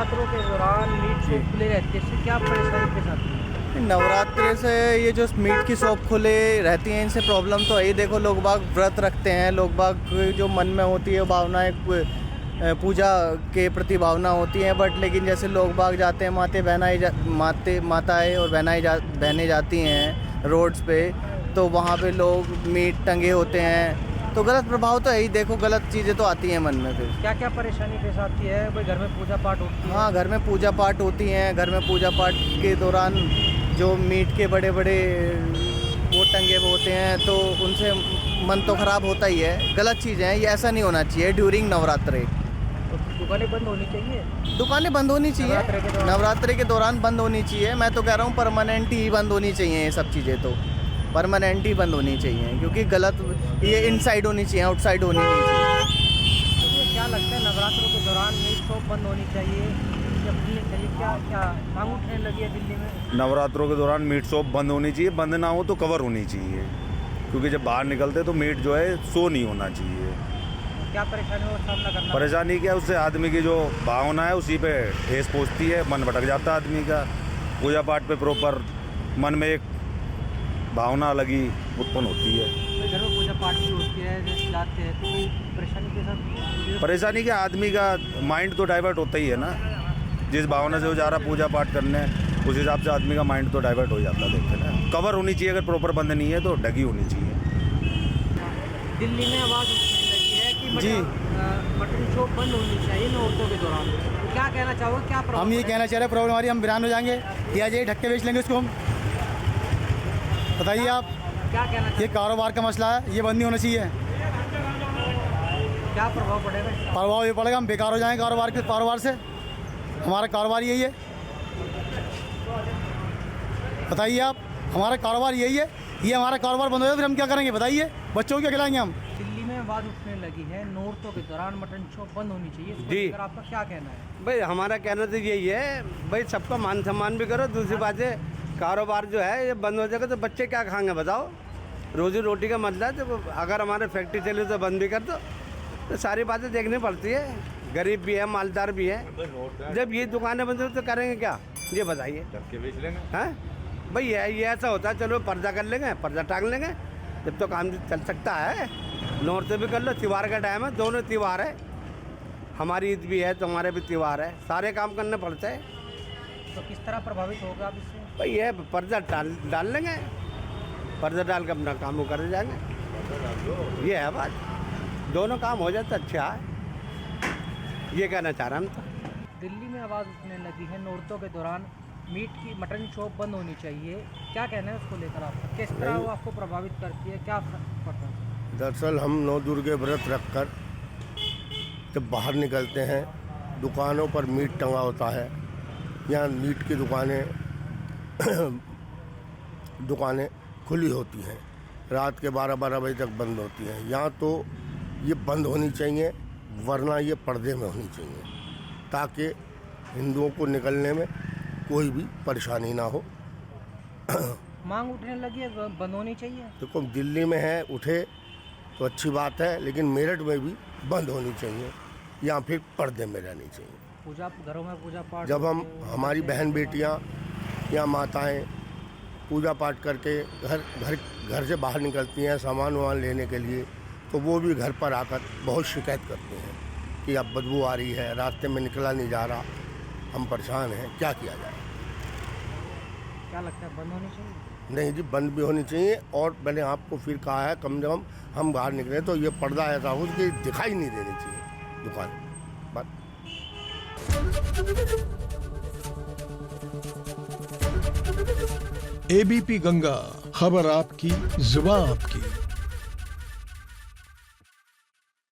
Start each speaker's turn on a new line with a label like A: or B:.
A: नवरात्रों के दौरान मीट शॉप खुले रहते हैं, इससे क्या परेशानी पेश आती है?
B: नवरात्रि से ये जो मीट की शॉप खुले रहती हैं, इनसे प्रॉब्लम तो है ही। देखो, लोग बाग व्रत रखते हैं, लोग बाग जो मन में होती है भावनाएं, पूजा के प्रति भावना होती हैं, बट लेकिन जैसे लोग बाग जाते हैं, माताएं और बहनें जाती हैं रोड्स पे, तो वहाँ पे लोग मीट टंगे होते हैं, तो गलत प्रभाव तो है ही। देखो, गलत चीज़ें तो आती हैं मन में। फिर
A: क्या क्या परेशानी पेश आती है? भाई घर में पूजा पाठ होती है?
B: हाँ, घर में पूजा पाठ होती हैं। घर में पूजा पाठ के दौरान जो मीट के बड़े बड़े वो टंगे हुए होते हैं, तो उनसे मन तो ख़राब होता ही है। गलत चीज़ें हैं, ये ऐसा नहीं होना चाहिए ड्यूरिंग नवरात्रि।
A: दुकानें बंद होनी चाहिए?
B: दुकानें बंद होनी चाहिए, नवरात्रि के दौरान बंद होनी चाहिए। मैं तो कह रहा हूँ परमानेंट ही बंद होनी चाहिए, ये सब चीज़ें तो परमानेंट ही बंद होनी चाहिए, क्योंकि गलत ये इनसाइड होनी चाहिए, आउटसाइड होनी नहीं चाहिए।
A: तो क्या लगता है नवरात्रों के दौरान मीट शॉप बंद होनी चाहिए या खुलनी चाहिए? क्या क्या मांग उठने लगी है दिल्ली में?
C: नवरात्रों के दौरान मीट शॉप बंद होनी चाहिए, बंद ना हो तो कवर होनी चाहिए, क्योंकि जब बाहर निकलते तो मीट जो है शो नहीं होना चाहिए।
A: क्या परेशानियों का सामना करना?
C: परेशानी क्या, उससे आदमी की जो भावना है उसी पे ठेस पहुँचती है, मन भटक जाता है आदमी का। पूजा पाठ पे प्रॉपर मन में एक भावना अलग ही उत्पन्न होती है।
A: घर में पूजा पाठ भी होती है, जैसे जाते हैं, तो कोई परेशानी के साथ?
C: परेशानी क्या, आदमी का माइंड तो डाइवर्ट होता ही है ना। जिस भावना से वो जा रहा पूजा पाठ करने, उस हिसाब से आदमी का माइंड तो डाइवर्ट हो जाता है। देखते ना, कवर होनी चाहिए, अगर प्रॉपर बंद नहीं है तो ढकी होनी चाहिए।
A: दिल्ली में आवाज़ उठने लगी है कि
B: जी।
A: मटन शॉप बंद होनी चाहिए नौरतों के दौरान, तो क्या कहना चाहोगे? क्या प्रॉब्लम?
B: हम ये कहना चाह रहे हैं, प्रॉब्लम हमारी, हम वीरान हो जाएंगे या ये ढक्के बेच लेंगे इसको हम। बताइए आप,
A: क्या कहना
B: ये कारोबार का मसला है, ये बंद नहीं होना चाहिए।
A: क्या प्रभाव पड़ेगा?
B: प्रभाव ये पड़ेगा, हम बेकार हो जाएंगे कारोबार से। हमारा कारोबार यही है, बताइए आप, हमारा कारोबार यही है। ये हमारा कारोबार बंद हो जाए फिर हम क्या करेंगे? बताइए, बच्चों को क्या खिलाएंगे हम?
A: दिल्ली में आवाज़ उठने लगी है नौरतों के दौरान मटन शॉप बंद होनी चाहिए, इसको
D: जी।
A: लेकर आपका क्या कहना है?
D: भाई हमारा कहना तो यही है, भाई सबका मान सम्मान भी करो। दूसरी बात है, कारोबार जो है ये बंद हो जाएगा तो बच्चे क्या खाएंगे बताओ? रोजी रोटी का मसला है, तो अगर हमारे फैक्ट्री चली तो बंद भी कर दो, तो सारी बातें देखनी पड़ती है। गरीब भी है, मालदार भी है। जब ये दुकानें बंद हो तो करेंगे क्या, ये बताइए?
C: बेच लेंगे।
D: हैं भाई, ये ऐसा होता है, चलो पर्दा कर लेंगे, पर्दा टांग लेंगे, जब तो काम चल सकता है। नौरते भी कर लो, त्योहार का टाइम है, दोनों त्योहार है, हमारी ईद भी है, तुम्हारे भी त्योहार है, सारे काम करने पड़ते हैं।
A: तो किस तरह प्रभावित होगा आप इससे?
D: भाई ये पर्दा डाल लेंगे, पर्दा डाल के अपना काम वो कर जाएंगे। ये है बात, दोनों काम हो जाता अच्छा है, ये कहना चाह रहा हम तो।
A: दिल्ली में आवाज़ उठने लगी है नौरतों के दौरान मीट की मटन शॉप बंद होनी चाहिए, क्या कहना है उसको लेकर आपका? किस तरह वो आपको प्रभावित करती है, क्या फर्क पड़ता है?
E: दरअसल हम 9 दुर्गे व्रत रखकर जब बाहर निकलते हैं, दुकानों पर मीट टंगा होता है। यहाँ मीट की दुकानें खुली होती हैं, रात के 12-12 बजे तक बंद होती हैं। यहाँ तो ये बंद होनी चाहिए, वरना ये पर्दे में होनी चाहिए, ताकि हिंदुओं को निकलने में कोई भी परेशानी ना हो।
A: मांग उठने लगी है बंद होनी चाहिए?
E: देखो, दिल्ली में है, उठे तो अच्छी बात है, लेकिन मेरठ में भी बंद होनी चाहिए, या फिर पर्दे में रहनी चाहिए।
A: पूजा घरों में पूजा पाठ
E: जब हम हमारी बहन बेटियां या माताएं पूजा पाठ करके घर से बाहर निकलती हैं सामान वामान लेने के लिए, तो वो भी घर पर आकर बहुत शिकायत करते हैं कि अब बदबू आ रही है, रास्ते में निकला नहीं जा रहा, हम परेशान हैं, क्या किया जाए?
A: क्या लगता है बंद होनी चाहिए?
E: नहीं जी, बंद भी होनी चाहिए। और मैंने आपको फिर कहा है, कम से कम हम बाहर निकले तो ये पर्दा ऐसा हो कि दिखाई नहीं देनी चाहिए दुकान। बस।
F: एबीपी गंगा, खबर आपकी, जुबान आपकी।